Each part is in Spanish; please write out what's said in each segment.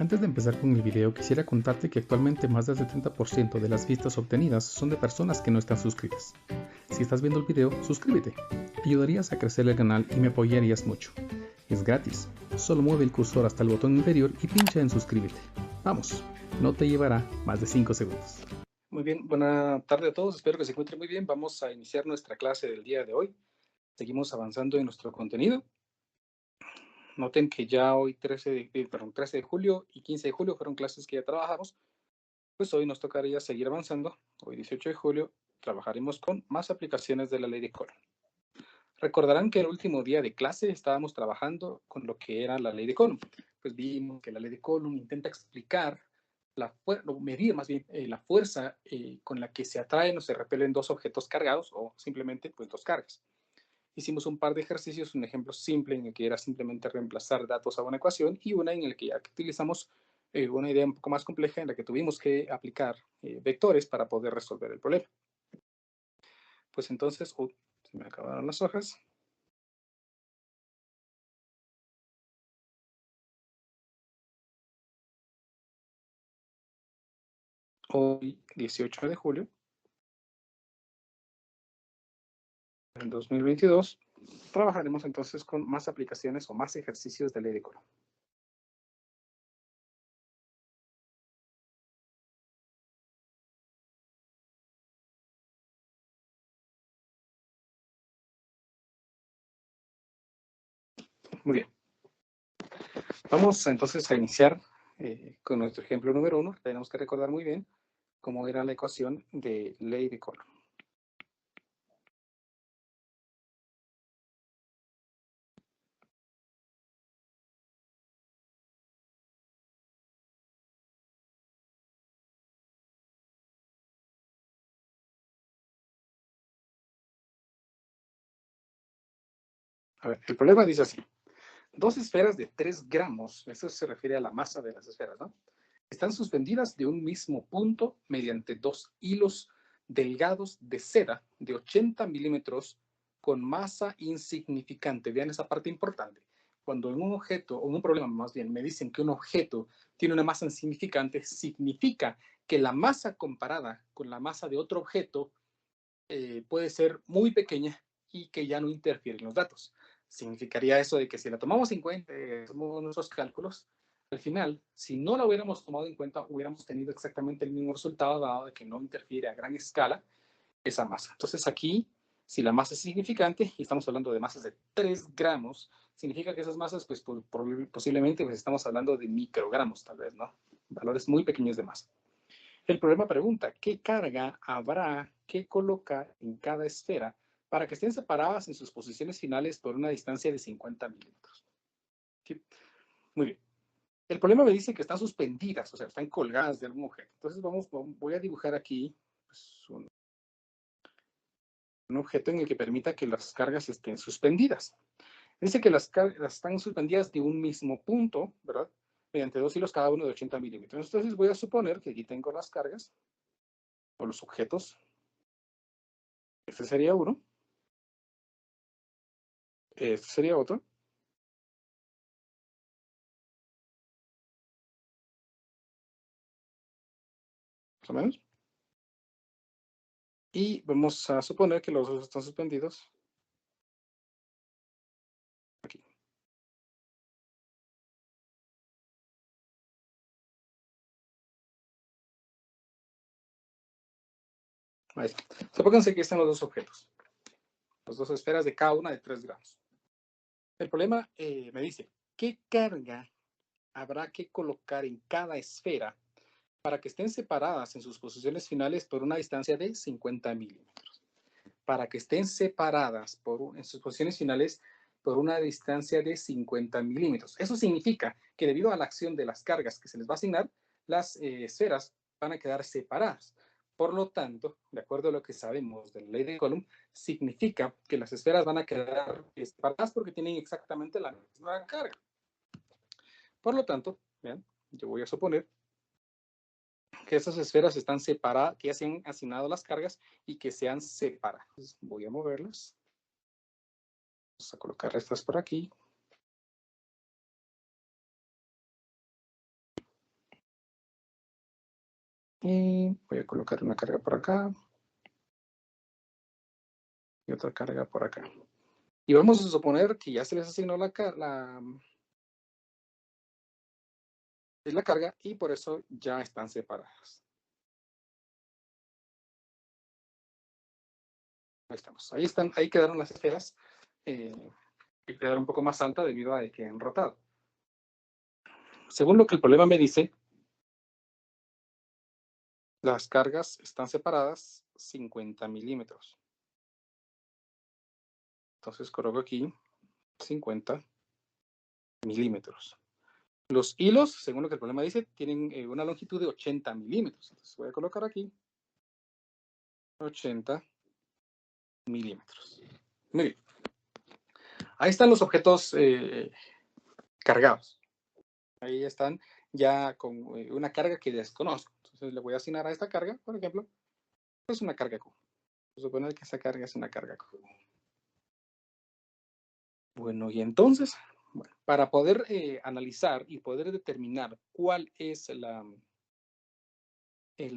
Antes de empezar con el video, quisiera contarte que actualmente más del 70% de las vistas obtenidas son de personas que no están suscritas. Si estás viendo el video, suscríbete. Ayudarías a crecer el canal y me apoyarías mucho. Es gratis. Solo mueve el cursor hasta el botón inferior y pincha en suscríbete. Vamos, no te llevará más de 5 segundos. Muy bien, buena tarde a todos. Espero que se encuentren muy bien. Vamos a iniciar nuestra clase del día de hoy. Seguimos avanzando en nuestro contenido. Noten que ya hoy 13 de julio y 15 de julio fueron clases que ya trabajamos. Pues hoy nos tocaría seguir avanzando. Hoy 18 de julio trabajaremos con más aplicaciones de la ley de Coulomb. Recordarán que el último día de clase estábamos trabajando con lo que era la ley de Coulomb. Pues vimos que la ley de Coulomb intenta explicar, medir más bien la fuerza con la que se atraen o se repelen dos objetos cargados o simplemente pues dos cargas. Hicimos un par de ejercicios, un ejemplo simple en el que era simplemente reemplazar datos a una ecuación y una en el que ya utilizamos una idea un poco más compleja en la que tuvimos que aplicar vectores para poder resolver el problema. Pues entonces, se me acabaron las hojas. Hoy, 18 de julio del 2022, trabajaremos entonces con más aplicaciones o más ejercicios de ley de Coulomb. Muy bien. Vamos entonces a iniciar con nuestro ejemplo número 1. Tenemos que recordar muy bien cómo era la ecuación de ley de Coulomb. A ver, el problema dice así. Dos esferas de 3 gramos, eso se refiere a la masa de las esferas, ¿no? Están suspendidas de un mismo punto mediante dos hilos delgados de seda de 80 milímetros con masa insignificante. Vean esa parte importante. Cuando en un objeto, o en un problema más bien, me dicen que un objeto tiene una masa insignificante, significa que la masa comparada con la masa de otro objeto puede ser muy pequeña y que ya no interfiere en los datos. Significaría eso de que si la tomamos en cuenta, nuestros cálculos, al final, si no la hubiéramos tomado en cuenta, hubiéramos tenido exactamente el mismo resultado, dado de que no interfiere a gran escala esa masa. Entonces aquí, si la masa es significante, y estamos hablando de masas de 3 gramos, significa que esas masas, pues posiblemente pues, estamos hablando de microgramos, tal vez, ¿no? Valores muy pequeños de masa. El problema pregunta, ¿qué carga habrá que colocar en cada esfera para que estén separadas en sus posiciones finales por una distancia de 50 milímetros? ¿Sí? Muy bien. El problema me dice que están suspendidas, o sea, están colgadas de algún objeto. Entonces voy a dibujar aquí pues, un objeto en el que permita que las cargas estén suspendidas. Dice que las cargas están suspendidas de un mismo punto, ¿verdad? Mediante dos hilos cada uno de 80 milímetros. Entonces voy a suponer que aquí tengo las cargas o los objetos. Este sería uno. Este sería otro. Más o menos. Y vamos a suponer que los dos están suspendidos aquí. Ahí está. Supónganse que están los dos objetos. Las dos esferas de cada una de 3 gramos. El problema me dice, ¿qué carga habrá que colocar en cada esfera para que estén separadas en sus posiciones finales por una distancia de 50 milímetros? Para que estén separadas en sus posiciones finales por una distancia de 50 milímetros. Eso significa que debido a la acción de las cargas que se les va a asignar, las esferas van a quedar separadas. Por lo tanto, de acuerdo a lo que sabemos de la ley de Coulomb, significa que las esferas van a quedar separadas porque tienen exactamente la misma carga. Por lo tanto, vean, yo voy a suponer que estas esferas están separadas, que ya se han asignado las cargas y que se han separado. Entonces, voy a moverlas. Vamos a colocar estas por aquí. Y voy a colocar una carga por acá. Y otra carga por acá. Y vamos a suponer que ya se les asignó la carga y por eso ya están separadas. Ahí estamos. Ahí están, ahí quedaron las esferas. Y quedaron un poco más altas debido a que han rotado. Según lo que el problema me dice, las cargas están separadas 50 milímetros. Entonces coloco aquí 50 milímetros. Los hilos, según lo que el problema dice, tienen una longitud de 80 milímetros. Entonces voy a colocar aquí 80 milímetros. Muy bien. Ahí están los objetos cargados. Ahí están ya con una carga que desconozco. Entonces le voy a asignar a esta carga, por ejemplo, pues una carga Q. Suponer que esa carga es una carga Q. Bueno, y entonces, bueno, para poder analizar y poder determinar cuál es el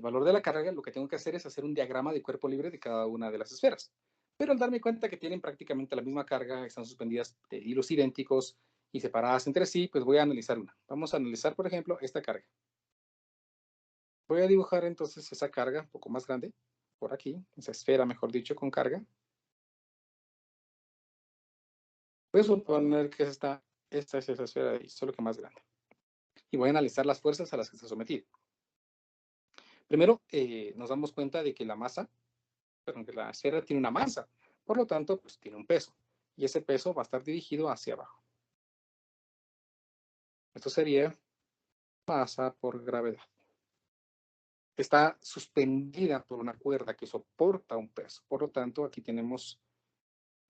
valor de la carga, lo que tengo que hacer es hacer un diagrama de cuerpo libre de cada una de las esferas. Pero al darme cuenta que tienen prácticamente la misma carga, están suspendidas de hilos idénticos y separadas entre sí, pues voy a analizar una. Vamos a analizar, por ejemplo, esta carga. Voy a dibujar entonces esa carga un poco más grande, por aquí, esa esfera, mejor dicho, con carga. Voy a suponer que esta es esa esfera de ahí, solo que más grande. Y voy a analizar las fuerzas a las que está sometida. Primero, nos damos cuenta de que la masa, perdón, que la esfera tiene una masa, por lo tanto, pues tiene un peso. Y ese peso va a estar dirigido hacia abajo. Esto sería masa por gravedad. Está suspendida por una cuerda que soporta un peso. Por lo tanto, aquí tenemos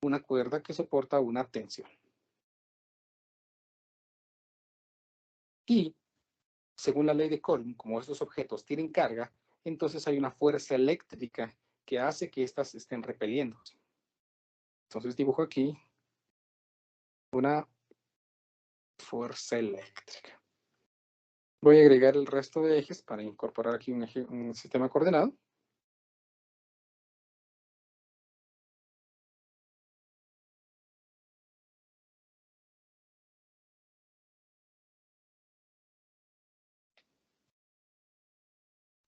una cuerda que soporta una tensión. Y según la ley de Coulomb, como estos objetos tienen carga, entonces hay una fuerza eléctrica que hace que éstas estén repeliendo. Entonces dibujo aquí una fuerza eléctrica. Voy a agregar el resto de ejes para incorporar aquí un sistema coordenado.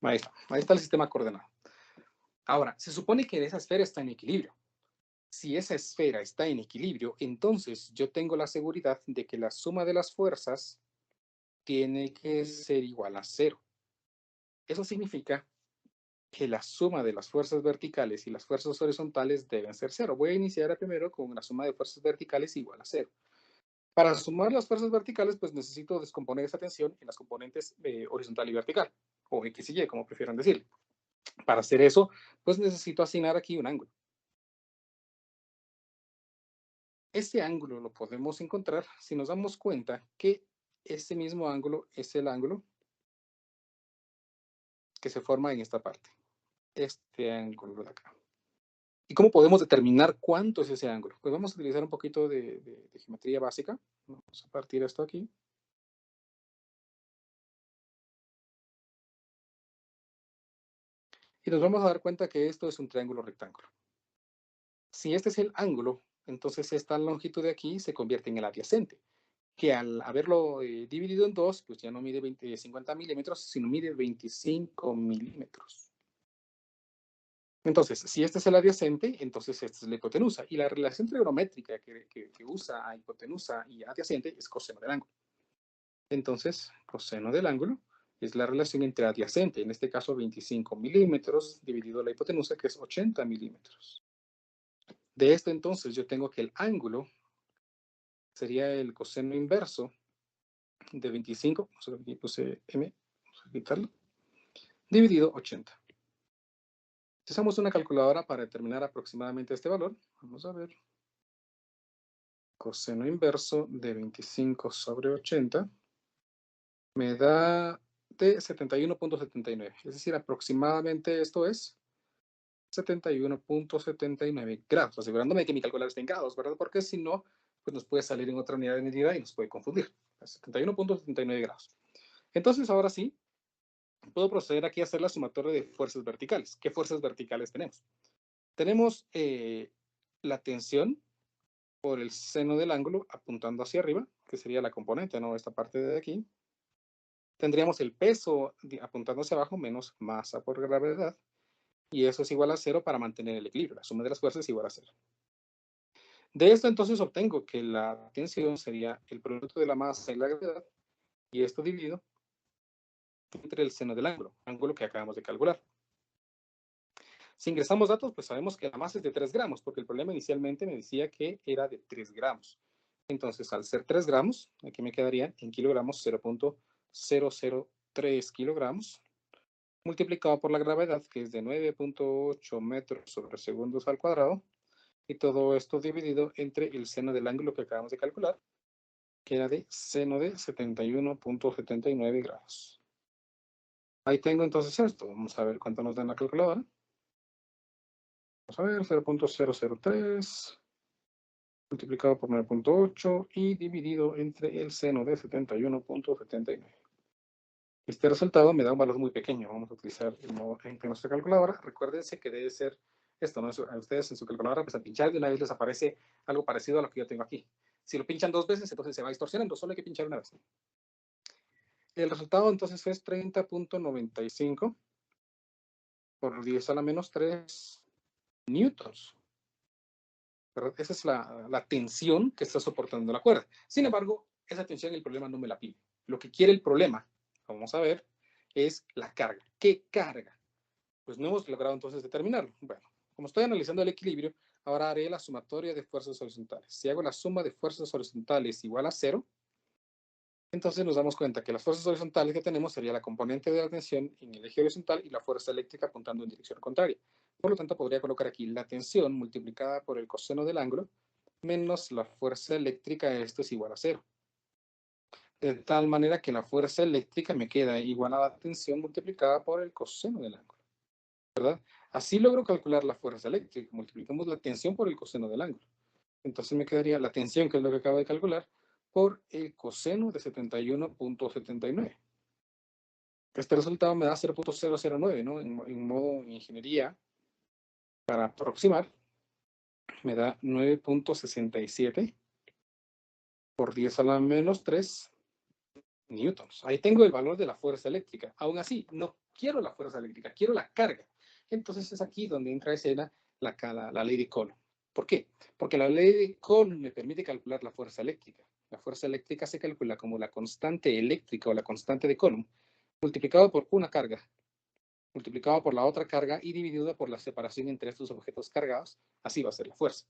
Ahí está el sistema coordenado. Ahora, se supone que esa esfera está en equilibrio. Si esa esfera está en equilibrio, entonces yo tengo la seguridad de que la suma de las fuerzas tiene que ser igual a 0. Eso significa que la suma de las fuerzas verticales y las fuerzas horizontales deben ser 0. Voy a iniciar primero con una suma de fuerzas verticales igual a 0. Para sumar las fuerzas verticales, pues necesito descomponer esa tensión en las componentes horizontal y vertical, o X y Y, como prefieran decir. Para hacer eso, pues necesito asignar aquí un ángulo. Este ángulo lo podemos encontrar si nos damos cuenta que este mismo ángulo es el ángulo que se forma en esta parte. Este ángulo de acá. ¿Y cómo podemos determinar cuánto es ese ángulo? Pues vamos a utilizar un poquito de geometría básica. Vamos a partir esto aquí. Y nos vamos a dar cuenta que esto es un triángulo rectángulo. Si este es el ángulo, entonces esta longitud de aquí se convierte en el adyacente, que al haberlo dividido en dos, pues ya no mide 50 milímetros, sino mide 25 milímetros. Entonces, si este es el adyacente, entonces esta es la hipotenusa. Y la relación trigonométrica que usa a hipotenusa y adyacente es coseno del ángulo. Entonces, coseno del ángulo es la relación entre adyacente, en este caso 25 milímetros, dividido la hipotenusa, que es 80 milímetros. De esto entonces yo tengo que el ángulo sería el coseno inverso de 25, aquí puse m, vamos a quitarlo, dividido 80. Usamos una calculadora para determinar aproximadamente este valor. Vamos a ver. Coseno inverso de 25 sobre 80 me da de 71.79. Es decir, aproximadamente esto es 71.79 grados, asegurándome que mi calculadora esté en grados, ¿verdad? Porque si no, pues nos puede salir en otra unidad de medida y nos puede confundir. 71.79 grados. Entonces, ahora sí, puedo proceder aquí a hacer la sumatoria de fuerzas verticales. ¿Qué fuerzas verticales tenemos? Tenemos la tensión por el seno del ángulo apuntando hacia arriba, que sería la componente, ¿no? Esta parte de aquí. Tendríamos el peso apuntando hacia abajo menos masa por gravedad, y eso es igual a 0 para mantener el equilibrio. La suma de las fuerzas es igual a 0. De esto entonces obtengo que la tensión sería el producto de la masa y la gravedad, y esto dividido entre el seno del ángulo que acabamos de calcular. Si ingresamos datos, pues sabemos que la masa es de 3 gramos, porque el problema inicialmente me decía que era de 3 gramos. Entonces, al ser 3 gramos, aquí me quedaría en kilogramos 0.003 kilogramos, multiplicado por la gravedad, que es de 9.8 metros sobre segundos al cuadrado, y todo esto dividido entre el seno del ángulo que acabamos de calcular, que era de seno de 71.79 grados. Ahí tengo entonces esto. Vamos a ver cuánto nos da en la calculadora. Vamos a ver, 0.003 multiplicado por 9.8 y dividido entre el seno de 71.79. Este resultado me da un valor muy pequeño. Vamos a utilizar el modo en nuestra calculadora. Recuérdense que debe ser esto, ¿no? A ustedes en su calculadora, pues al pinchar de una vez les aparece algo parecido a lo que yo tengo aquí. Si lo pinchan 2 veces, entonces se va distorsionando. Solo hay que pinchar una vez. El resultado entonces es 30.95 por 10 a la menos 3 newtons. ¿Verdad? Esa es la tensión que está soportando la cuerda. Sin embargo, esa tensión el problema no me la pide. Lo que quiere el problema, vamos a ver, es la carga. ¿Qué carga? Pues no hemos logrado entonces determinarlo. Bueno, como estoy analizando el equilibrio, ahora haré la sumatoria de fuerzas horizontales. Si hago la suma de fuerzas horizontales igual a 0, entonces nos damos cuenta que las fuerzas horizontales que tenemos sería la componente de la tensión en el eje horizontal y la fuerza eléctrica apuntando en dirección contraria. Por lo tanto, podría colocar aquí la tensión multiplicada por el coseno del ángulo menos la fuerza eléctrica, esto es igual a 0. De tal manera que la fuerza eléctrica me queda igual a la tensión multiplicada por el coseno del ángulo, ¿verdad? Así logro calcular la fuerza eléctrica. Multiplicamos la tensión por el coseno del ángulo. Entonces me quedaría la tensión, que es lo que acabo de calcular, por el coseno de 71.79. Este resultado me da 0.009, ¿no? En modo ingeniería, para aproximar, me da 9.67 por 10 a la menos 3 newtons. Ahí tengo el valor de la fuerza eléctrica. Aún así, no quiero la fuerza eléctrica, quiero la carga. Entonces es aquí donde entra a escena la ley de Coulomb. ¿Por qué? Porque la ley de Coulomb me permite calcular la fuerza eléctrica. La fuerza eléctrica se calcula como la constante eléctrica o la constante de Coulomb multiplicado por una carga, multiplicado por la otra carga y dividido por la separación entre estos objetos cargados. Así va a ser la fuerza.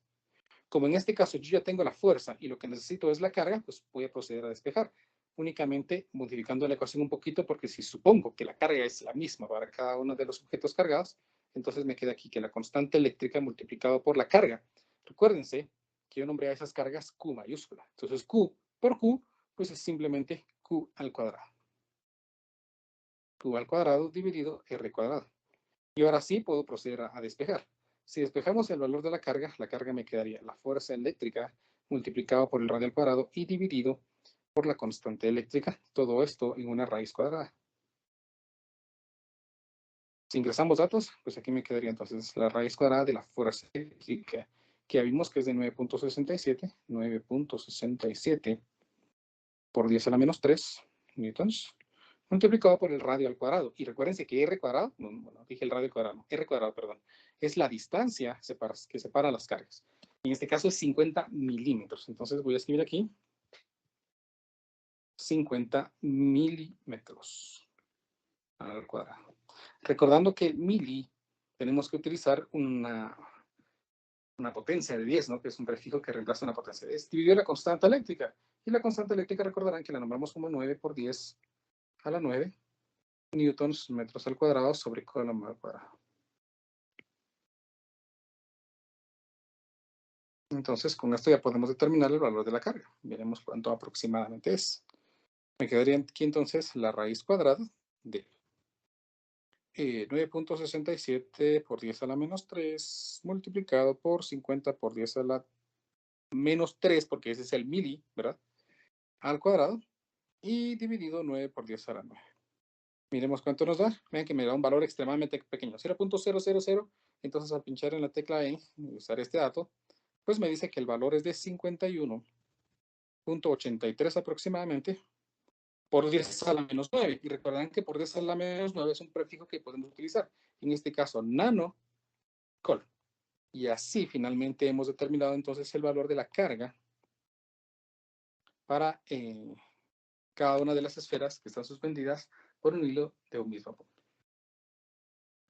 Como en este caso yo ya tengo la fuerza y lo que necesito es la carga, pues voy a proceder a despejar, únicamente modificando la ecuación un poquito, porque si supongo que la carga es la misma para cada uno de los objetos cargados, entonces me queda aquí que la constante eléctrica multiplicado por la carga. Recuérdense que yo nombré a esas cargas Q mayúscula. Entonces Q por Q, pues es simplemente Q al cuadrado. Q al cuadrado dividido R cuadrado. Y ahora sí puedo proceder a despejar. Si despejamos el valor de la carga me quedaría la fuerza eléctrica multiplicado por el radio al cuadrado y dividido por la constante eléctrica, todo esto en una raíz cuadrada. Si ingresamos datos, pues aquí me quedaría entonces la raíz cuadrada de la fuerza eléctrica, que vimos que es de 9.67 por 10 a la menos 3 newtons, multiplicado por el radio al cuadrado. Y recuérdense que R cuadrado, no dije el radio al cuadrado, no, R cuadrado, perdón, es la distancia que separa las cargas. En este caso es 50 milímetros. Entonces voy a escribir aquí 50 milímetros al cuadrado. Recordando que mili tenemos que utilizar una potencia de 10, ¿no? Que es un prefijo que reemplaza una potencia de 10. Dividir la constante eléctrica. Y la constante eléctrica recordarán que la nombramos como 9 por 10 a la 9 newtons metros al cuadrado sobre Coulomb al cuadrado. Entonces, con esto ya podemos determinar el valor de la carga. Veremos cuánto aproximadamente es. Me quedaría aquí entonces la raíz cuadrada de 9.67 por 10 a la menos 3 multiplicado por 50 por 10 a la menos 3, porque ese es el mili, ¿verdad? Al cuadrado, y dividido 9 por 10 a la 9. Miremos cuánto nos da. Vean que me da un valor extremadamente pequeño, 0.000. Entonces, al pinchar en la tecla E y usar este dato, pues me dice que el valor es de 51.83 aproximadamente por 10 a la menos 9. Y recordarán que por 10 a la menos 9 es un prefijo que podemos utilizar. En este caso, nano col. Y así finalmente hemos determinado entonces el valor de la carga para cada una de las esferas que están suspendidas por un hilo de un mismo punto.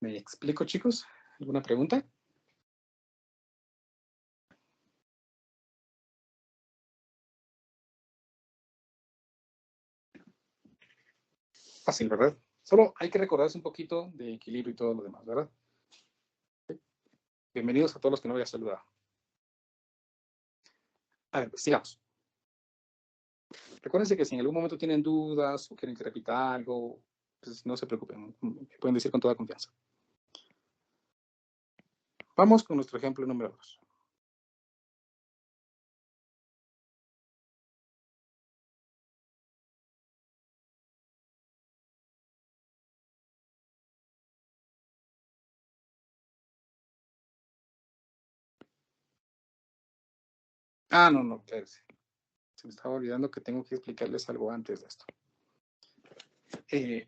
¿Me explico, chicos? ¿Alguna pregunta? Fácil, ¿verdad? Solo hay que recordarse un poquito de equilibrio y todo lo demás, ¿verdad? Bienvenidos a todos los que no voy a saludar. A ver, pues sigamos. Recuérdense que si en algún momento tienen dudas o quieren que repita algo, pues no se preocupen, pueden decir con toda confianza. Vamos con nuestro ejemplo número 2. No, claro. Se me estaba olvidando que tengo que explicarles algo antes de esto.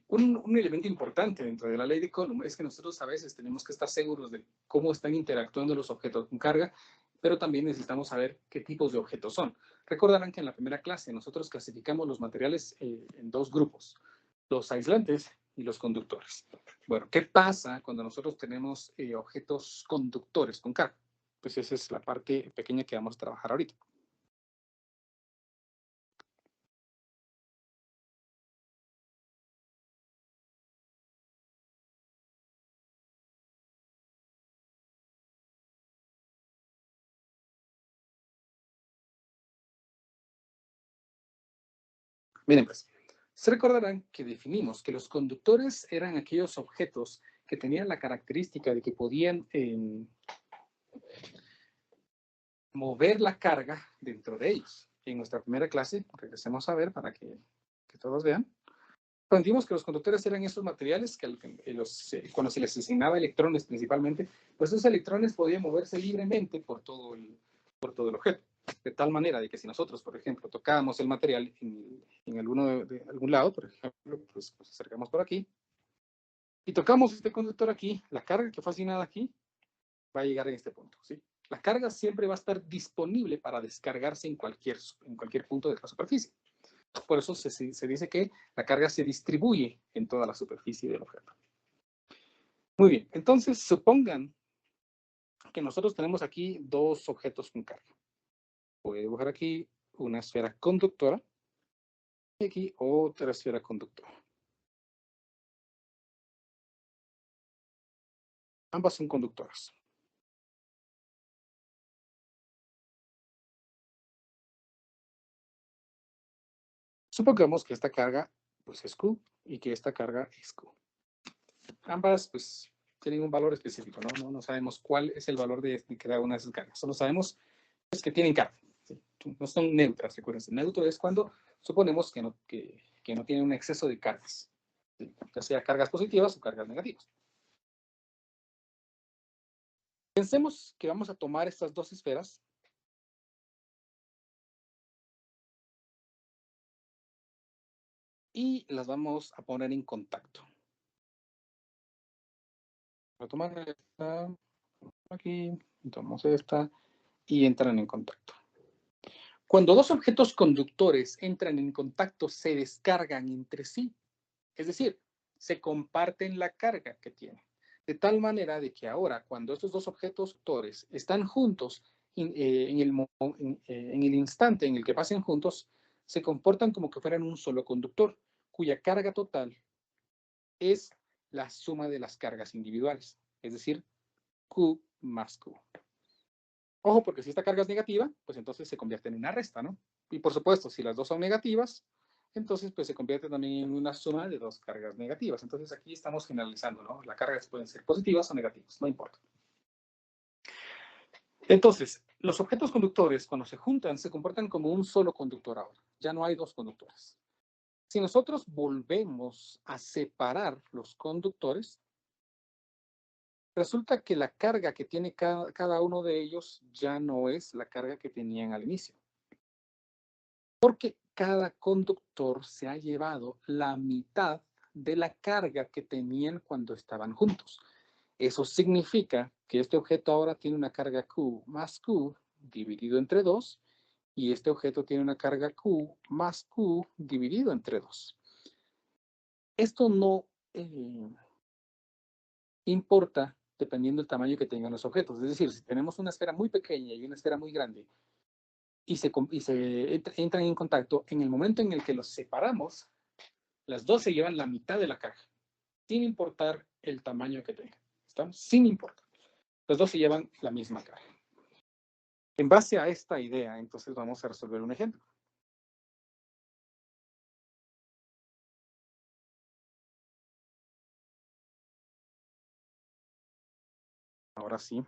Un elemento importante dentro de la ley de Coulomb es que nosotros a veces tenemos que estar seguros de cómo están interactuando los objetos con carga, pero también necesitamos saber qué tipos de objetos son. Recordarán que en la primera clase nosotros clasificamos los materiales en dos grupos, los aislantes y los conductores. Bueno, ¿qué pasa cuando nosotros tenemos objetos conductores con carga? Pues esa es la parte pequeña que vamos a trabajar ahorita. Miren, pues, se recordarán que definimos que los conductores eran aquellos objetos que tenían la característica de que podían mover la carga dentro de ellos. En nuestra primera clase, regresemos a ver para que todos vean, aprendimos que los conductores eran esos materiales que cuando se les asignaba electrones principalmente, pues esos electrones podían moverse libremente por todo el objeto. De tal manera de que si nosotros, por ejemplo, tocábamos el material en algún lado, por ejemplo, pues nos acercamos por aquí, y tocamos este conductor aquí, la carga que fue asignada aquí va a llegar en este punto, ¿sí? La carga siempre va a estar disponible para descargarse en cualquier punto de la superficie. Por eso se dice que la carga se distribuye en toda la superficie del objeto. Muy bien, entonces supongan que nosotros tenemos aquí dos objetos con carga. Voy a dibujar aquí una esfera conductora y aquí otra esfera conductora. Ambas son conductoras. Supongamos que esta carga pues, es Q y que esta carga es Q. Ambas pues, tienen un valor específico, ¿no? No sabemos cuál es el valor de cada una de esas cargas. Solo sabemos pues, que tienen carga. ¿Sí? No son neutras, recuerden. Neutro es cuando suponemos que no tiene un exceso de cargas, ¿sí? Ya sea cargas positivas o cargas negativas. Pensemos que vamos a tomar estas dos esferas y las vamos a poner en contacto. Voy a tomar esta, aquí, tomamos esta y entran en contacto. Cuando dos objetos conductores entran en contacto, se descargan entre sí. Es decir, se comparten la carga que tienen. De tal manera de que ahora, cuando estos dos objetos conductores están juntos, en el instante en el que pasen juntos, se comportan como que fueran un solo conductor, cuya carga total es la suma de las cargas individuales, es decir, Q más Q. Ojo, porque si esta carga es negativa, pues entonces se convierte en una resta, ¿no? Y por supuesto, si las dos son negativas, entonces pues se convierte también en una suma de dos cargas negativas. Entonces aquí estamos generalizando, ¿no? Las cargas pueden ser positivas o negativas, no importa. Entonces, los objetos conductores, cuando se juntan, se comportan como un solo conductor ahora. Ya no hay dos conductores. Si nosotros volvemos a separar los conductores, resulta que la carga que tiene cada uno de ellos ya no es la carga que tenían al inicio. Porque cada conductor se ha llevado la mitad de la carga que tenían cuando estaban juntos. Eso significa que este objeto ahora tiene una carga Q más Q dividido entre 2 y este objeto tiene una carga Q más Q dividido entre 2. Esto no importa dependiendo del tamaño que tengan los objetos. Es decir, si tenemos una esfera muy pequeña y una esfera muy grande y se entran en contacto, en el momento en el que los separamos, las dos se llevan la mitad de la carga, sin importar el tamaño que tengan. ¿Estamos? Sin importar. Los dos se llevan la misma carga. En base a esta idea, entonces vamos a resolver un ejemplo. Ahora sí.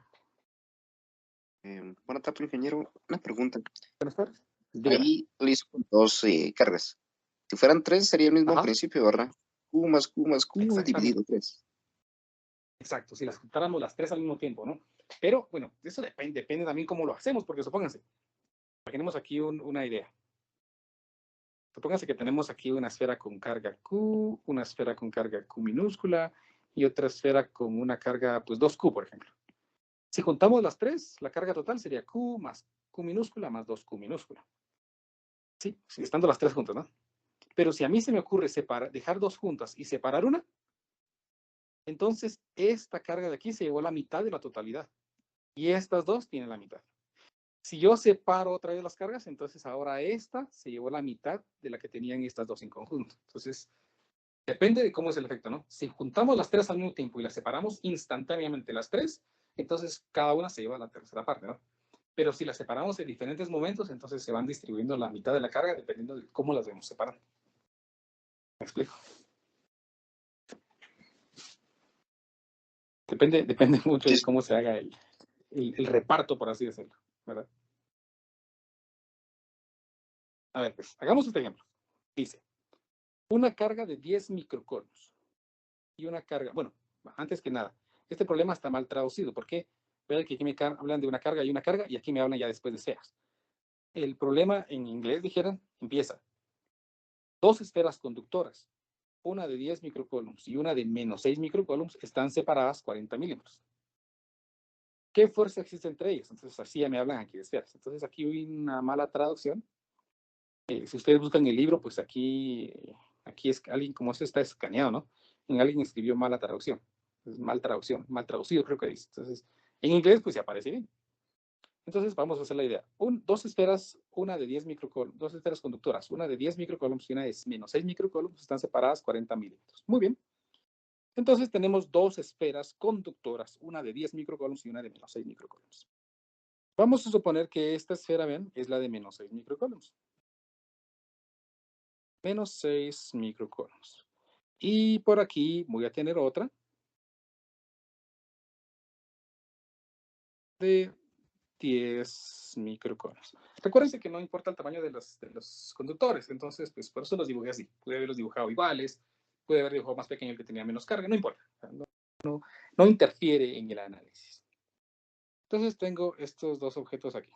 Buenas tardes, ingeniero. Una pregunta. Buenas tardes. Dígame. Ahí le hizo con dos cargas. Si fueran tres, sería el mismo Ajá. principio, ¿verdad? Q más Q más Q dividido 3. Exacto, si las juntáramos las tres al mismo tiempo, ¿no? Pero, bueno, eso depende también cómo lo hacemos, porque supónganse, imaginemos aquí una idea. Supónganse que tenemos aquí una esfera con carga Q, una esfera con carga Q minúscula y otra esfera con una carga, pues 2Q, por ejemplo. Si juntamos las tres, la carga total sería Q más Q minúscula más 2Q minúscula. Sí, estando las tres juntas, ¿no? Pero si a mí se me ocurre dejar dos juntas y separar una, entonces esta carga de aquí se llevó la mitad de la totalidad. Y estas dos tienen la mitad. Si yo separo otra vez las cargas, entonces ahora esta se llevó la mitad de la que tenían estas dos en conjunto. Entonces, depende de cómo es el efecto, ¿no? Si juntamos las tres al mismo tiempo y las separamos instantáneamente las tres, entonces cada una se lleva la tercera parte, ¿no? Pero si las separamos en diferentes momentos, entonces se van distribuyendo la mitad de la carga dependiendo de cómo las vemos separando. ¿Me explico? Depende mucho de cómo se haga el reparto, por así decirlo, ¿verdad? A ver, pues, hagamos este ejemplo. Dice, una carga de 10 microcoulombs y una carga, bueno, antes que nada, este problema está mal traducido. ¿Por qué? Vean que aquí me hablan de una carga y aquí me hablan ya después de esferas. El problema en inglés, dijeran, empieza. Dos esferas conductoras, una de 10 microcoulombs y una de menos 6 microcoulombs, están separadas 40 milímetros. ¿Qué fuerza existe entre ellas? Entonces, así ya me hablan aquí de esferas. Entonces, aquí hay una mala traducción. Si ustedes buscan el libro, pues aquí es alguien, como esto está escaneado, ¿no? Alguien escribió mala traducción. Es mal traducción, mal traducido creo que dice. Entonces, en inglés pues se aparece bien. Entonces vamos a hacer la idea. Dos esferas, una de 10 microcoulombs, dos esferas conductoras, una de 10 microcoulombs y una de menos 6 microcoulombs están separadas 40 milímetros. Muy bien. Entonces tenemos dos esferas conductoras, una de 10 microcoulombs y una de menos 6 microcoulombs. Vamos a suponer que esta esfera, ven, es la de menos 6 microcoulombs. Menos 6 microcoulombs. Y por aquí voy a tener otra de 10 microcoulombs. Recuérdense que no importa el tamaño de los conductores, entonces pues por eso los dibujé así. Pude haberlos dibujado iguales, pude haber dibujado más pequeño el que tenía menos carga, no importa. No interfiere en el análisis. Entonces tengo estos dos objetos aquí.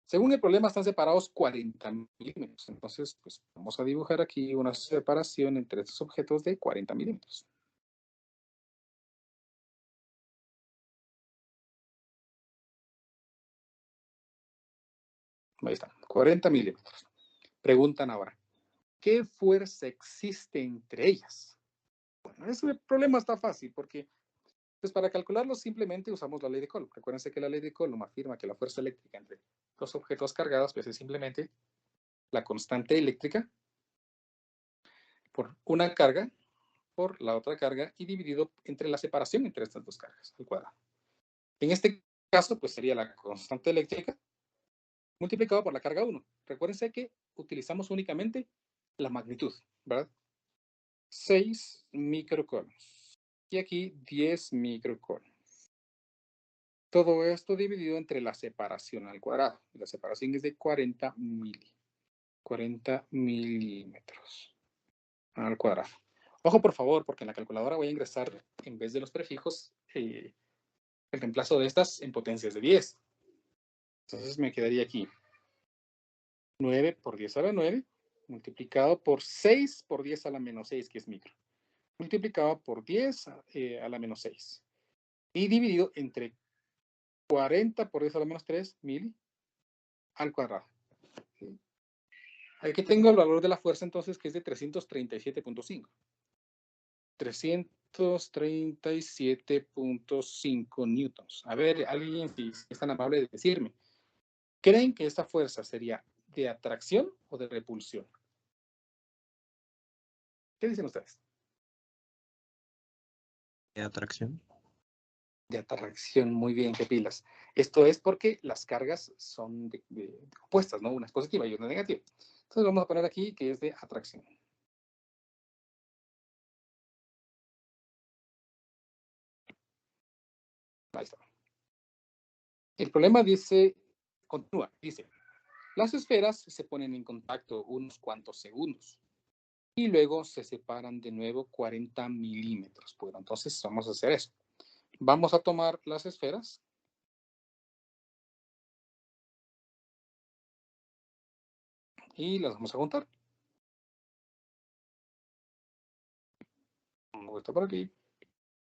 Según el problema están separados 40 milímetros. Entonces pues vamos a dibujar aquí una separación entre estos objetos de 40 milímetros. Ahí está, 40 milímetros. Preguntan ahora, ¿qué fuerza existe entre ellas? Bueno, ese problema está fácil porque pues para calcularlo simplemente usamos la ley de Coulomb. Recuérdense que la ley de Coulomb afirma que la fuerza eléctrica entre dos objetos cargados pues es simplemente la constante eléctrica por una carga por la otra carga y dividido entre la separación entre estas dos cargas al cuadrado. En este caso pues sería la constante eléctrica multiplicado por la carga 1. Recuérdense que utilizamos únicamente la magnitud, ¿verdad? 6 microcoulombs. Y aquí 10 microcoulombs. Todo esto dividido entre la separación al cuadrado. La separación es de 40 milímetros. 40 milímetros al cuadrado. Ojo, por favor, porque en la calculadora voy a ingresar, en vez de los prefijos, el reemplazo de estas en potencias de 10. Entonces me quedaría aquí 9 por 10 a la 9, multiplicado por 6 por 10 a la menos 6, que es micro, multiplicado por 10 a la menos 6, y dividido entre 40 por 10 a la menos 3, mil al cuadrado. ¿Sí? Aquí tengo el valor de la fuerza, entonces, que es de 337.5. 337.5 newtons. A ver, alguien, si es tan amable de decirme, ¿creen que esta fuerza sería de atracción o de repulsión? ¿Qué dicen ustedes? De atracción. De atracción, muy bien, qué pilas. Esto es porque las cargas son opuestas, ¿no? Una es positiva y una negativa. Entonces vamos a poner aquí que es de atracción. Ahí está. El problema dice, continúa, dice, las esferas se ponen en contacto unos cuantos segundos y luego se separan de nuevo 40 milímetros. Bueno, entonces vamos a hacer eso. Vamos a tomar las esferas. Y las vamos a juntar. Esto por aquí.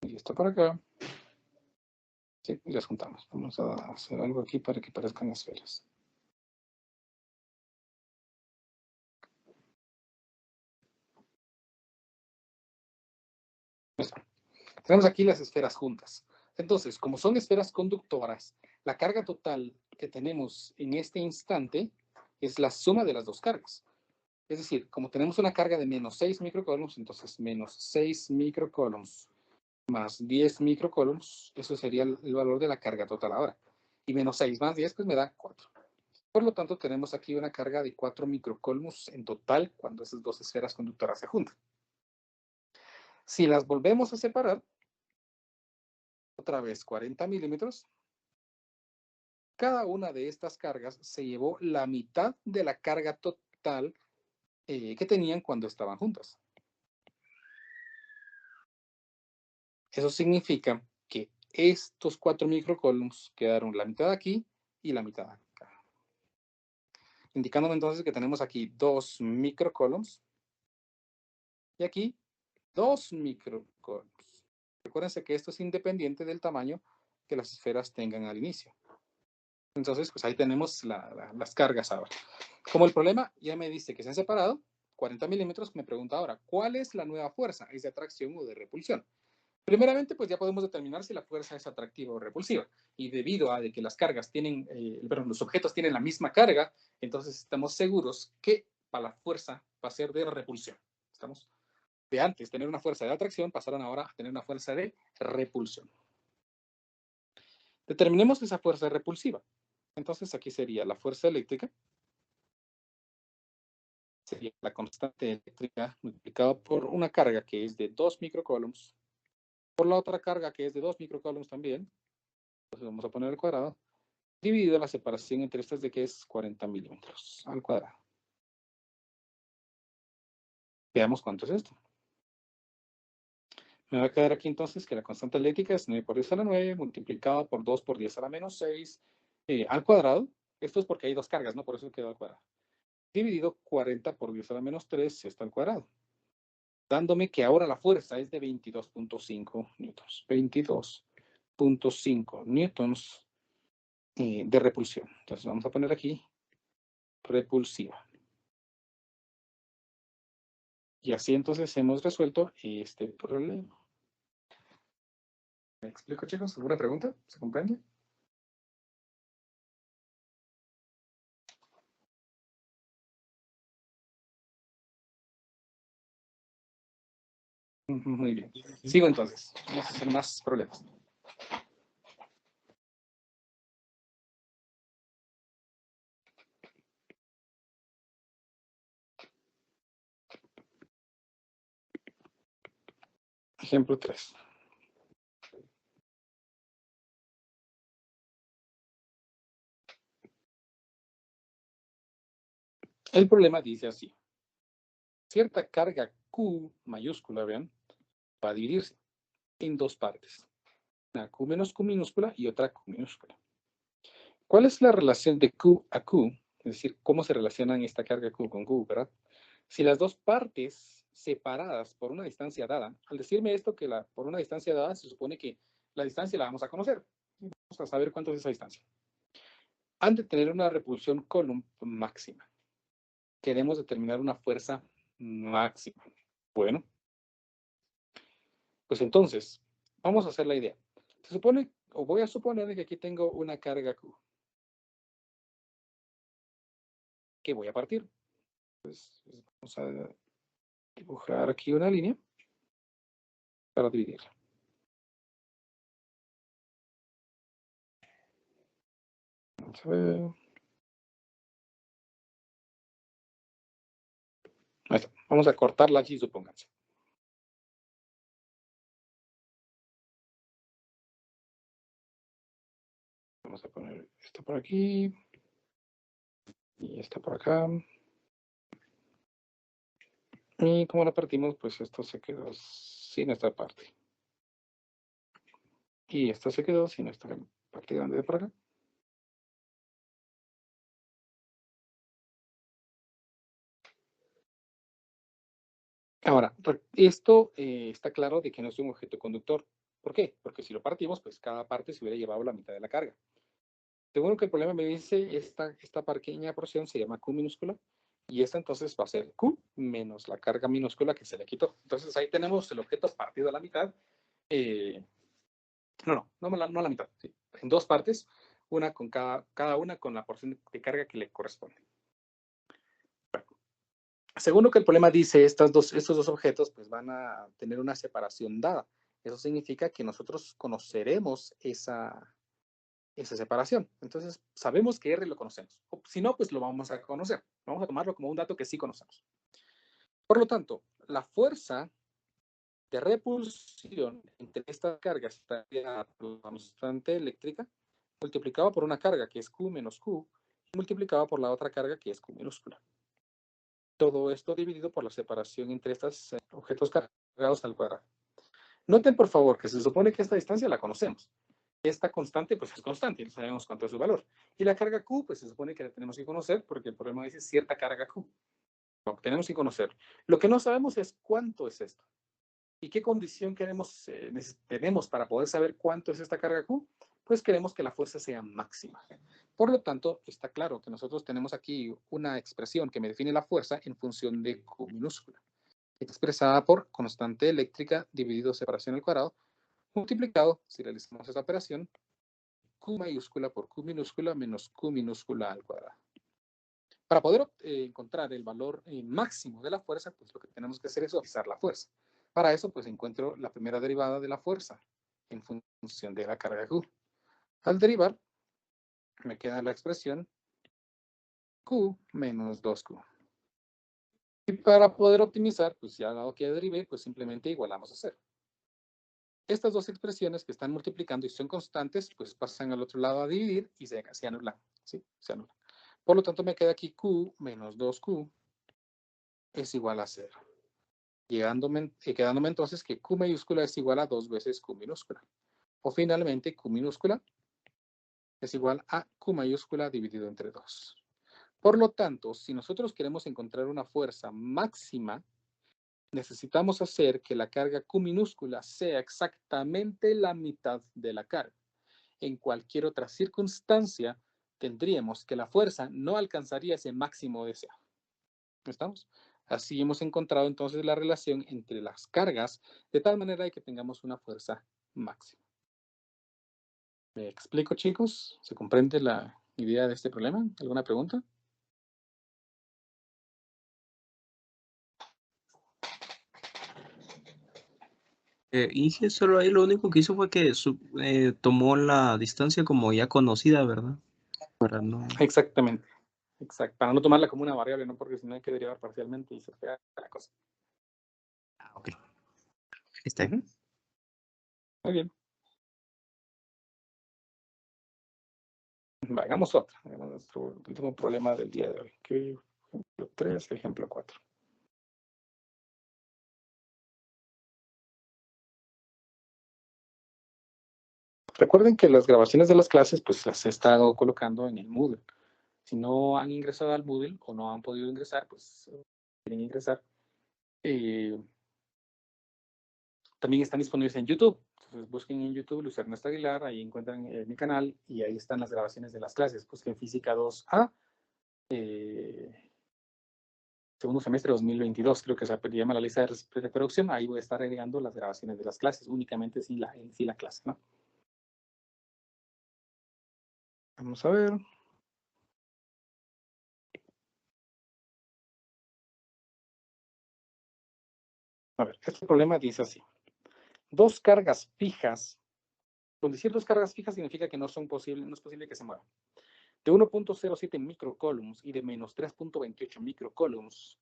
Y esto por acá. Sí, y las juntamos. Vamos a hacer algo aquí para que parezcan esferas. Tenemos aquí las esferas juntas. Entonces, como son esferas conductoras, la carga total que tenemos en este instante es la suma de las dos cargas. Es decir, como tenemos una carga de menos 6 microcoulombs, entonces menos 6 microcoulombs más 10 microcoulombs, eso sería el valor de la carga total ahora. Y menos 6 más 10, pues me da 4. Por lo tanto, tenemos aquí una carga de 4 microcoulombs en total cuando esas dos esferas conductoras se juntan. Si las volvemos a separar, otra vez 40 milímetros, cada una de estas cargas se llevó la mitad de la carga total que tenían cuando estaban juntas. Eso significa que estos 4 microcoulombs quedaron la mitad aquí y la mitad acá. Indicándome entonces que tenemos aquí 2 microcoulombs y aquí 2 microcoulombs. Recuérdense que esto es independiente del tamaño que las esferas tengan al inicio. Entonces, pues ahí tenemos las cargas ahora. Como el problema ya me dice que se han separado, 40 milímetros, me pregunta ahora, ¿cuál es la nueva fuerza? ¿Es de atracción o de repulsión? Primeramente, pues ya podemos determinar si la fuerza es atractiva o repulsiva. Y debido a que las cargas tienen, los objetos tienen la misma carga, entonces estamos seguros que para la fuerza va a ser de repulsión. Estamos de antes tener una fuerza de atracción, pasaron ahora a tener una fuerza de repulsión. Determinemos esa fuerza repulsiva. Entonces aquí sería la fuerza eléctrica, sería la constante eléctrica multiplicado por una carga que es de 2 microcoulombs, por la otra carga que es de 2 microcoulombs también, entonces vamos a poner el cuadrado, dividido la separación entre estas de que es 40 milímetros al cuadrado. Veamos cuánto es esto. Me va a quedar aquí entonces que la constante eléctrica es 9 por 10 a la 9 multiplicado por 2 por 10 a la menos 6 al cuadrado. Esto es porque hay dos cargas, ¿no? Por eso quedó al cuadrado. Dividido 40 por 10 a la menos 3, esto al cuadrado. Dándome que ahora la fuerza es de 22.5 newtons. 22.5 newtons de repulsión. Entonces vamos a poner aquí repulsiva. Y así entonces hemos resuelto este problema. ¿Me explico, chicos? ¿Alguna pregunta? ¿Se comprende? Muy bien. Sigo entonces. Vamos a hacer más problemas. Ejemplo 3. El problema dice así. Cierta carga Q mayúscula, vean, va a dividirse en dos partes. Una Q menos Q minúscula y otra Q minúscula. ¿Cuál es la relación de Q a Q? Es decir, ¿cómo se relacionan esta carga Q con Q, verdad? Si las dos partes separadas por una distancia dada, al decirme esto que por una distancia dada, se supone que la distancia la vamos a conocer. Vamos a saber cuánto es esa distancia. Han de tener una repulsión Coulomb máxima. Queremos determinar una fuerza máxima. Bueno, pues entonces, vamos a hacer la idea. Se supone, o voy a suponer que aquí tengo una carga Q, que voy a partir. Pues vamos a dibujar aquí una línea para dividirla. Vamos a ver. Ahí está. Vamos a cortarla aquí, supónganse. Vamos a poner esto por aquí y esta por acá. Y como la partimos, pues esto se quedó sin esta parte. Y esta se quedó sin esta parte grande de por acá. Ahora, esto está claro de que no es un objeto conductor. ¿Por qué? Porque si lo partimos, pues cada parte se hubiera llevado la mitad de la carga. Según que el problema me dice, esta pequeña porción se llama Q minúscula, y esta entonces va a ser Q menos la carga minúscula que se le quitó. Entonces ahí tenemos el objeto partido a la mitad. No la mitad, sí, en dos partes, una con cada una con la porción de carga que le corresponde. Bueno, según lo que el problema dice, estos dos objetos pues van a tener una separación dada. Eso significa que nosotros conoceremos esa separación. Entonces, sabemos que R lo conocemos. O, si no, pues lo vamos a conocer. Vamos a tomarlo como un dato que sí conocemos. Por lo tanto, la fuerza de repulsión entre estas cargas estaría la constante eléctrica multiplicado por una carga que es Q menos Q, multiplicado por la otra carga que es Q minúscula. Todo esto dividido por la separación entre estos objetos cargados al cuadrado. Noten, por favor, que se supone que esta distancia la conocemos. Esta constante, pues es constante, no sabemos cuánto es su valor. Y la carga Q, pues se supone que la tenemos que conocer porque el problema dice cierta carga Q. No, tenemos que conocer. Lo que no sabemos es cuánto es esto. ¿Y qué condición tenemos para poder saber cuánto es esta carga Q? Pues queremos que la fuerza sea máxima. Por lo tanto, está claro que nosotros tenemos aquí una expresión que me define la fuerza en función de Q minúscula, expresada por constante eléctrica dividido separación al cuadrado, multiplicado, si realizamos esta operación, Q mayúscula por Q minúscula menos Q minúscula al cuadrado. Para poder encontrar el valor máximo de la fuerza, pues lo que tenemos que hacer es utilizar la fuerza. Para eso, pues encuentro la primera derivada de la fuerza en función de la carga Q. Al derivar, me queda la expresión Q menos 2Q. Y para poder optimizar, pues ya dado que ya derivé, pues simplemente igualamos a 0. Estas dos expresiones que están multiplicando y son constantes, pues pasan al otro lado a dividir y se anulan. ¿Sí? Se anulan. Por lo tanto, me queda aquí Q menos 2Q es igual a 0. Quedándome entonces que Q mayúscula es igual a 2 veces Q minúscula. O finalmente, Q minúscula es igual a Q mayúscula dividido entre 2. Por lo tanto, si nosotros queremos encontrar una fuerza máxima, necesitamos hacer que la carga Q minúscula sea exactamente la mitad de la carga. En cualquier otra circunstancia, tendríamos que la fuerza no alcanzaría ese máximo deseado. ¿Estamos? Así hemos encontrado entonces la relación entre las cargas, de tal manera que tengamos una fuerza máxima. ¿Me explico, chicos? ¿Se comprende la idea de este problema? ¿Alguna pregunta? Y si solo ahí lo único que hizo fue que tomó la distancia como ya conocida, ¿verdad? Para no... Exactamente. Exacto. Para no tomarla como una variable, ¿no? Porque si no hay que derivar parcialmente y se pega la cosa. Ah, ok. Está bien. Muy bien. Hagamos otra. Hagamos nuestro último problema del día de hoy. ¿Qué 3, ejemplo 4. Recuerden que las grabaciones de las clases, pues las he estado colocando en el Moodle. Si no han ingresado al Moodle o no han podido ingresar, pues quieren ingresar. También están disponibles en YouTube. Entonces busquen en YouTube Luis Ernesto Aguilar, ahí encuentran mi canal y ahí están las grabaciones de las clases. Busquen Física 2A, segundo semestre 2022, creo que se llama la lista de reproducción. Ahí voy a estar agregando las grabaciones de las clases, únicamente en sí la clase, ¿no? Vamos a ver. A ver, este problema dice así. Dos cargas fijas. Con decir dos cargas fijas significa que no es posible que se muevan. De 1.07 microcoulombs y de menos 3.28 microcoulombs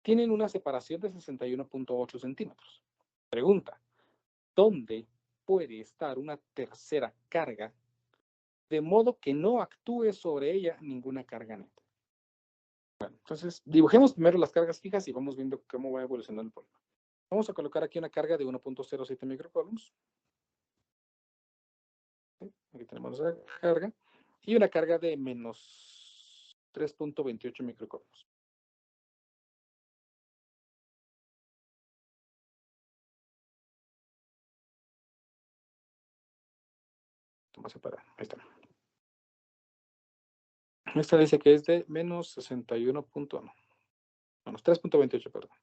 tienen una separación de 61.8 centímetros. Pregunta, ¿dónde puede estar una tercera carga de modo que no actúe sobre ella ninguna carga neta? Bueno, entonces dibujemos primero las cargas fijas y vamos viendo cómo va evolucionando el problema. Vamos a colocar aquí una carga de 1.07 microcoulombs. Aquí tenemos la carga. Y una carga de menos 3.28 microcoulombs. Vamos a separar. Ahí está. Esta dice que es de menos 61. Menos 3.28, perdón.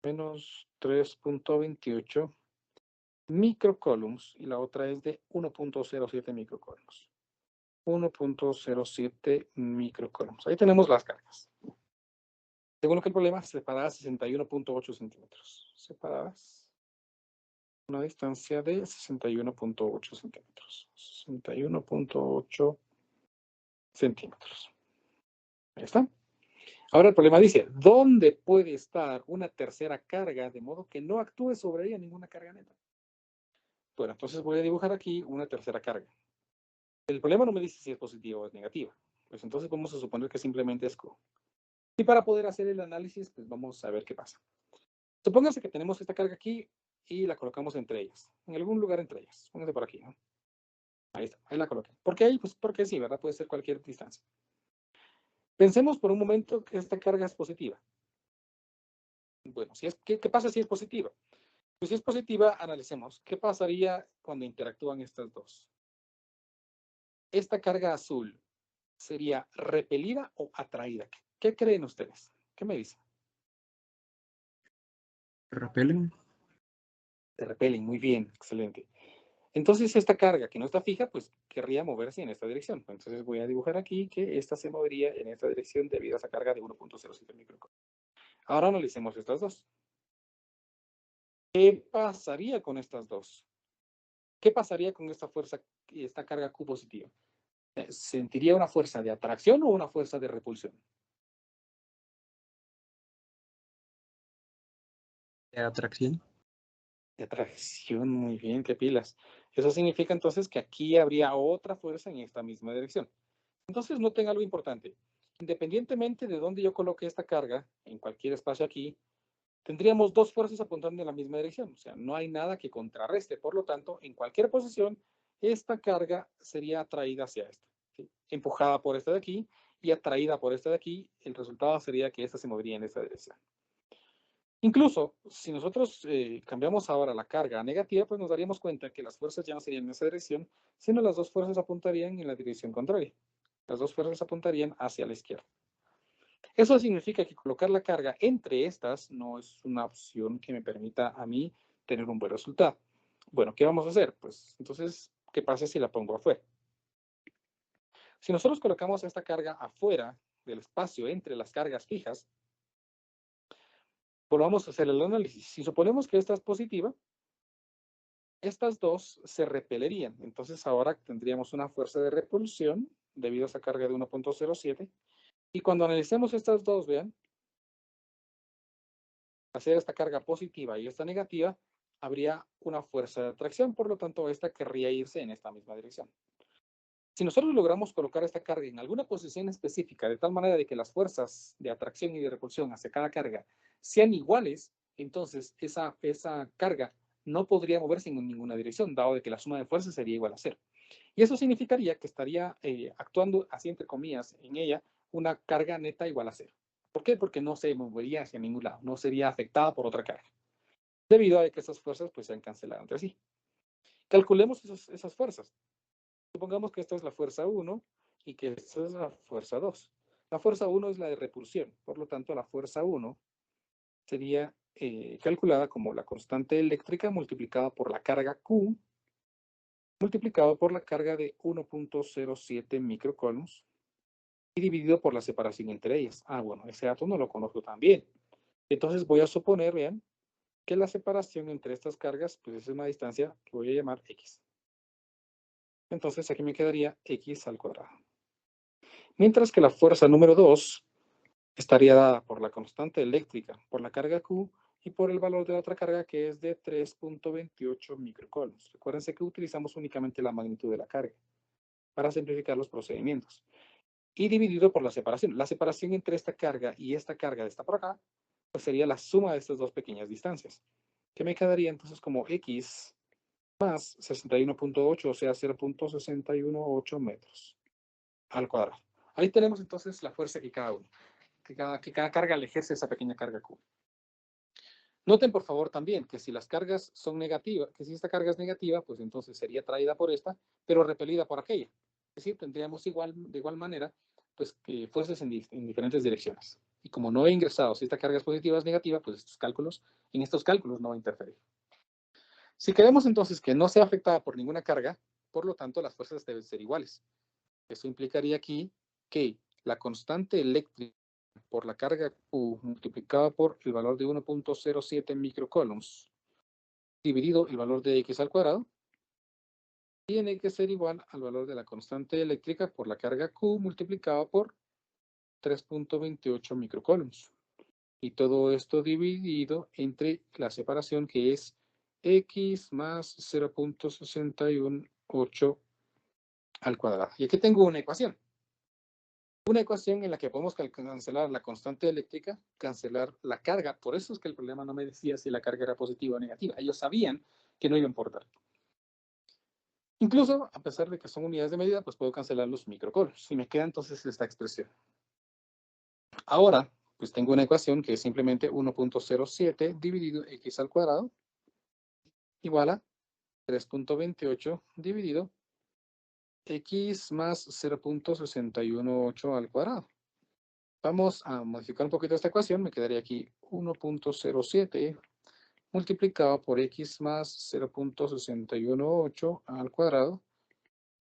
Menos 3.28 microcoulombs y la otra es de 1.07 microcoulombs. 1.07 microcoulombs. Ahí tenemos las cargas. Según lo que el problema, separadas 61.8 centímetros. Separadas una distancia de 61.8 centímetros. 61.8 centímetros. Ahí está. Ahora el problema dice, ¿dónde puede estar una tercera carga de modo que no actúe sobre ella ninguna carga neta? Bueno, entonces voy a dibujar aquí una tercera carga. El problema no me dice si es positiva o es negativa. Pues entonces vamos a suponer que simplemente es Q. Y para poder hacer el análisis, pues vamos a ver qué pasa. Supóngase que tenemos esta carga aquí y la colocamos entre ellas. En algún lugar entre ellas. Póngase por aquí, ¿no? Ahí está, ahí la coloqué. ¿Por qué ahí? Pues porque sí, ¿verdad? Puede ser cualquier distancia. Pensemos por un momento que esta carga es positiva. Bueno, ¿qué pasa si es positiva? Pues si es positiva, analicemos. ¿Qué pasaría cuando interactúan estas dos? Esta carga azul sería repelida o atraída. ¿Qué creen ustedes? ¿Qué me dicen? ¿Repelen? Se repelen, muy bien, excelente. Entonces esta carga que no está fija, pues querría moverse en esta dirección. Entonces voy a dibujar aquí que esta se movería en esta dirección debido a esa carga de 1.07 microcoulombs. Ahora analicemos estas dos. ¿Qué pasaría con estas dos? ¿Qué pasaría con esta fuerza, esta carga Q positiva? ¿Sentiría una fuerza de atracción o una fuerza de repulsión? ¿De atracción? De atracción, muy bien, qué pilas. Eso significa entonces que aquí habría otra fuerza en esta misma dirección. Entonces noten algo importante. Independientemente de dónde yo coloque esta carga, en cualquier espacio aquí, tendríamos dos fuerzas apuntando en la misma dirección. O sea, no hay nada que contrarreste. Por lo tanto, en cualquier posición, esta carga sería atraída hacia esta. ¿Sí? Empujada por esta de aquí y atraída por esta de aquí. El resultado sería que esta se movería en esta dirección. Incluso, si nosotros cambiamos ahora la carga a negativa, pues nos daríamos cuenta que las fuerzas ya no serían en esa dirección, sino las dos fuerzas apuntarían en la dirección contraria. Las dos fuerzas apuntarían hacia la izquierda. Eso significa que colocar la carga entre estas no es una opción que me permita a mí tener un buen resultado. Bueno, ¿qué vamos a hacer? Pues entonces, ¿qué pasa si la pongo afuera? Si nosotros colocamos esta carga afuera del espacio entre las cargas fijas, volvamos a hacer el análisis. Si suponemos que esta es positiva, estas dos se repelerían. Entonces ahora tendríamos una fuerza de repulsión debido a esa carga de 1.07. Y cuando analicemos estas dos, vean, hacer esta carga positiva y esta negativa, habría una fuerza de atracción. Por lo tanto, esta querría irse en esta misma dirección. Si nosotros logramos colocar esta carga en alguna posición específica, de tal manera de que las fuerzas de atracción y de repulsión hacia cada carga sean iguales, entonces esa carga no podría moverse en ninguna dirección, dado de que la suma de fuerzas sería igual a 0. Y eso significaría que estaría actuando, así entre comillas, en ella, una carga neta igual a 0. ¿Por qué? Porque no se movería hacia ningún lado, no sería afectada por otra carga, debido a que esas fuerzas pues, se han cancelado entre sí. Calculemos esas fuerzas. Supongamos que esta es la fuerza 1 y que esta es la fuerza 2. La fuerza 1 es la de repulsión, por lo tanto la fuerza 1 sería calculada como la constante eléctrica multiplicada por la carga Q, multiplicado por la carga de 1.07 microcoulombs y dividido por la separación entre ellas. Bueno, ese dato no lo conozco tan bien. Entonces voy a suponer, vean, que la separación entre estas cargas pues es una distancia que voy a llamar X. Entonces aquí me quedaría X al cuadrado. Mientras que la fuerza número 2 estaría dada por la constante eléctrica, por la carga Q y por el valor de la otra carga que es de 3.28 microcoulombs. Recuérdense que utilizamos únicamente la magnitud de la carga para simplificar los procedimientos. Y dividido por la separación. La separación entre esta carga y esta carga de esta por acá, pues sería la suma de estas dos pequeñas distancias. Que me quedaría entonces como X más 61.8, o sea, 0.618 metros al cuadrado. Ahí tenemos entonces la fuerza que cada uno, que cada carga le ejerce esa pequeña carga Q. Noten por favor también que si las cargas son negativas, que si esta carga es negativa, pues entonces sería traída por esta, pero repelida por aquella. Es decir, tendríamos de igual manera, pues que fuerzas en diferentes direcciones. Y como no he ingresado, si esta carga es positiva o es negativa, pues en estos cálculos no va a interferir. Si queremos entonces que no sea afectada por ninguna carga, por lo tanto las fuerzas deben ser iguales. Eso implicaría aquí que la constante eléctrica por la carga Q multiplicada por el valor de 1.07 microcoulombs dividido el valor de X al cuadrado tiene que ser igual al valor de la constante eléctrica por la carga Q multiplicado por 3.28 microcoulombs. Y todo esto dividido entre la separación que es X más 0.618 al cuadrado. Y aquí tengo una ecuación. Una ecuación en la que podemos cancelar la constante eléctrica, cancelar la carga. Por eso es que el problema no me decía si la carga era positiva o negativa. Ellos sabían que no iba a importar. Incluso, a pesar de que son unidades de medida, pues puedo cancelar los microcoulombs. Y me queda entonces esta expresión. Ahora, pues tengo una ecuación que es simplemente 1.07 dividido X al cuadrado igual a 3.28 dividido X más 0.618 al cuadrado. Vamos a modificar un poquito esta ecuación. Me quedaría aquí 1.07 multiplicado por X más 0.618 al cuadrado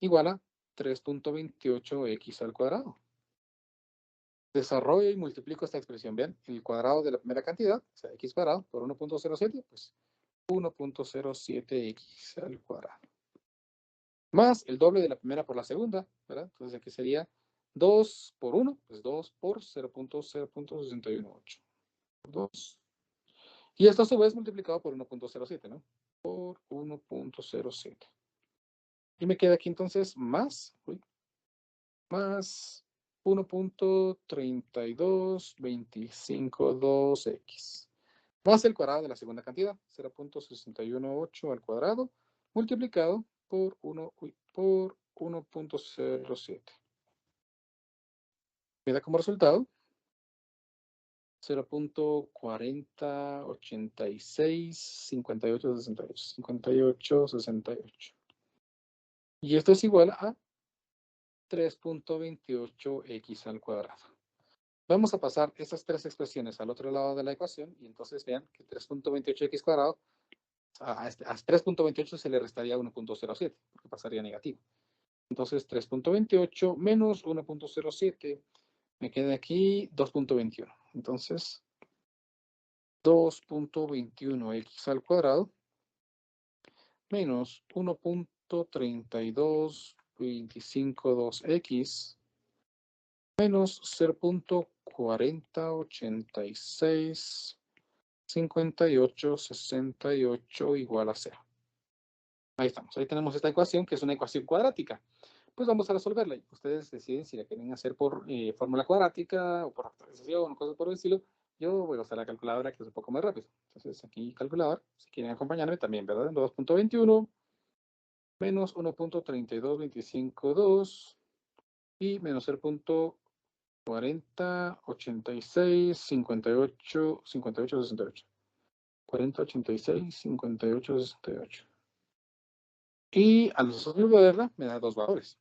igual a 3.28X al cuadrado. Desarrollo y multiplico esta expresión. Vean, el cuadrado de la primera cantidad, o sea, X cuadrado por 1.07, pues 1.07X al cuadrado. Más el doble de la primera por la segunda, ¿verdad? Entonces aquí sería 2 por 1, pues 2 por 0.618. 2. Y esto a su vez multiplicado por 1.07, ¿no? Por 1.07. Y me queda aquí entonces más 1.32252X. Más el cuadrado de la segunda cantidad, 0.618 al cuadrado, multiplicado por 1.07. Me da como resultado 0.40865868. Y esto es igual a 3.28X al cuadrado. Vamos a pasar estas tres expresiones al otro lado de la ecuación y entonces vean que 3.28X cuadrado a 3.28 se le restaría 1.07 porque pasaría negativo. Entonces 3.28 menos 1.07 me queda aquí 2.21. Entonces 2.21X al cuadrado menos 1.32252X menos 0.40865868 igual a 0. Ahí estamos. Ahí tenemos esta ecuación que es una ecuación cuadrática. pues vamos a resolverla. Y ustedes deciden si la quieren hacer por fórmula cuadrática o por factorización o cosas por el estilo. Yo voy a usar la calculadora, que es un poco más rápido. Entonces, aquí calculador, si quieren acompañarme también, ¿verdad? 2.21 menos 1.32252 y menos 0.40, 86, 58, 58, 68. 40, 86, 58, 68. Y al resolverla me da dos valores.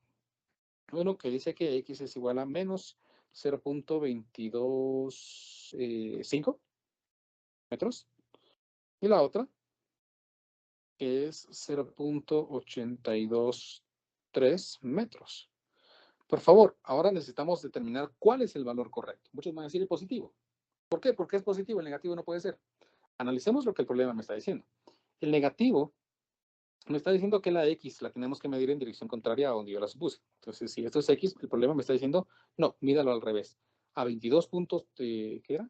Uno que dice que x es igual a menos 0.225 metros. Y la otra que es 0.823 metros. Por favor, ahora necesitamos determinar cuál es el valor correcto. Muchos van a decir el positivo. ¿Por qué? Porque es positivo, el negativo no puede ser. Analicemos lo que el problema me está diciendo. El negativo me está diciendo que la X la tenemos que medir en dirección contraria a donde yo la supuse. Entonces, si esto es X, el problema me está diciendo, no, mídalo al revés. A 22 puntos, ¿qué era?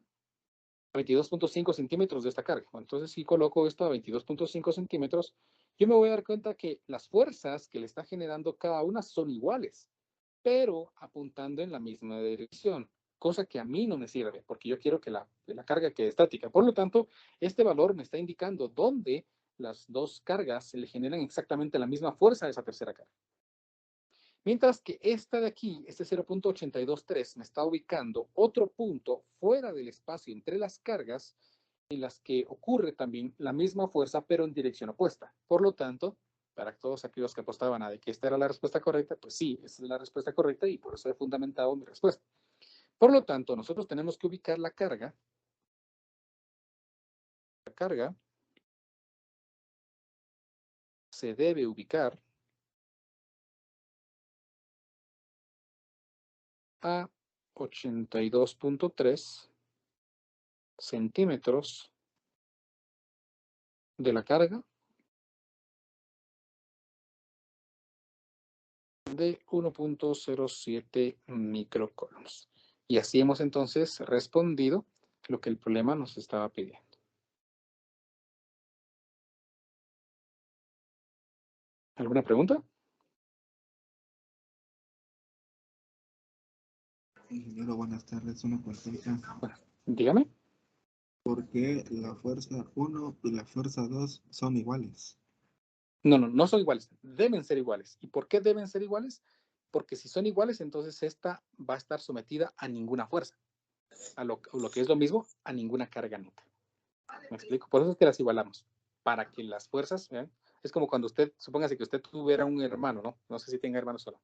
A 22.5 centímetros de esta carga. Entonces, si coloco esto a 22.5 centímetros, yo me voy a dar cuenta que las fuerzas que le está generando cada una son iguales, pero apuntando en la misma dirección, cosa que a mí no me sirve, porque yo quiero que la carga quede estática. Por lo tanto, este valor me está indicando dónde las dos cargas le generan exactamente la misma fuerza a esa tercera carga. Mientras que esta de aquí, este 0.823, me está ubicando otro punto fuera del espacio entre las cargas en las que ocurre también la misma fuerza, pero en dirección opuesta. Por lo tanto, para todos aquellos que apostaban a de que esta era la respuesta correcta, pues sí, esta es la respuesta correcta y por eso he fundamentado mi respuesta. Por lo tanto, nosotros tenemos que ubicar la carga. La carga se debe ubicar a 82.3 centímetros de la carga de 1.07 microcoulombs. Y así hemos entonces respondido lo que el problema nos estaba pidiendo. ¿Alguna pregunta? Ingeniero, buenas tardes. Una consulta. Bueno, dígame. ¿Por qué la fuerza 1 y la fuerza 2 son iguales? No son iguales. Deben ser iguales. ¿Y por qué deben ser iguales? Porque si son iguales, entonces esta va a estar sometida a ninguna fuerza. A lo que es lo mismo, a ninguna carga neta. ¿Me explico? Por eso es que las igualamos. Para que las fuerzas, ¿eh? Es como cuando usted, supóngase que usted tuviera un hermano, ¿no? No sé si tenga hermanos solo.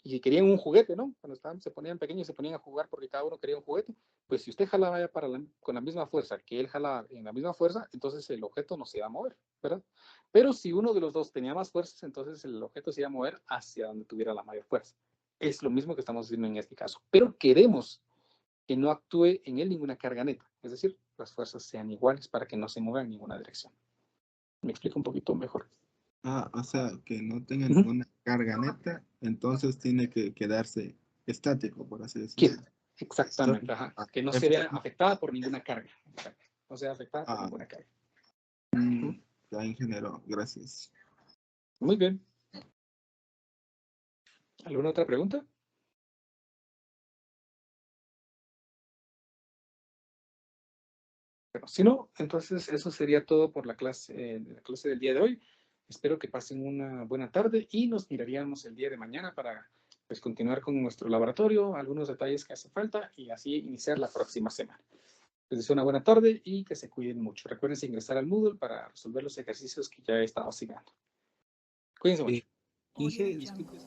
Y querían un juguete, ¿no? Cuando se ponían pequeños y se ponían a jugar porque cada uno quería un juguete, pues si usted jalaba ya con la misma fuerza que él jalaba en la misma fuerza, entonces el objeto no se iba a mover, ¿verdad? Pero si uno de los dos tenía más fuerzas, entonces el objeto se iba a mover hacia donde tuviera la mayor fuerza. Es lo mismo que estamos haciendo en este caso. Pero queremos que no actúe en él ninguna carga neta, es decir, las fuerzas sean iguales para que no se mueva en ninguna dirección. ¿Me explico un poquito mejor? O sea, que no tenga ninguna carga neta, entonces tiene que quedarse estático, por así decirlo. Exactamente, ajá. Que no se vea afectada por ninguna carga. No sea afectada por ninguna carga. Ya, ingeniero, gracias. Muy bien. ¿Alguna otra pregunta? Bueno, si no, entonces eso sería todo por la clase del día de hoy. Espero que pasen una buena tarde y nos miraríamos el día de mañana para pues, continuar con nuestro laboratorio, algunos detalles que hace falta y así iniciar la próxima semana. Les deseo una buena tarde y que se cuiden mucho. Recuerden ingresar al Moodle para resolver los ejercicios que ya he estado asignando. Cuídense mucho. Inge, disculpe.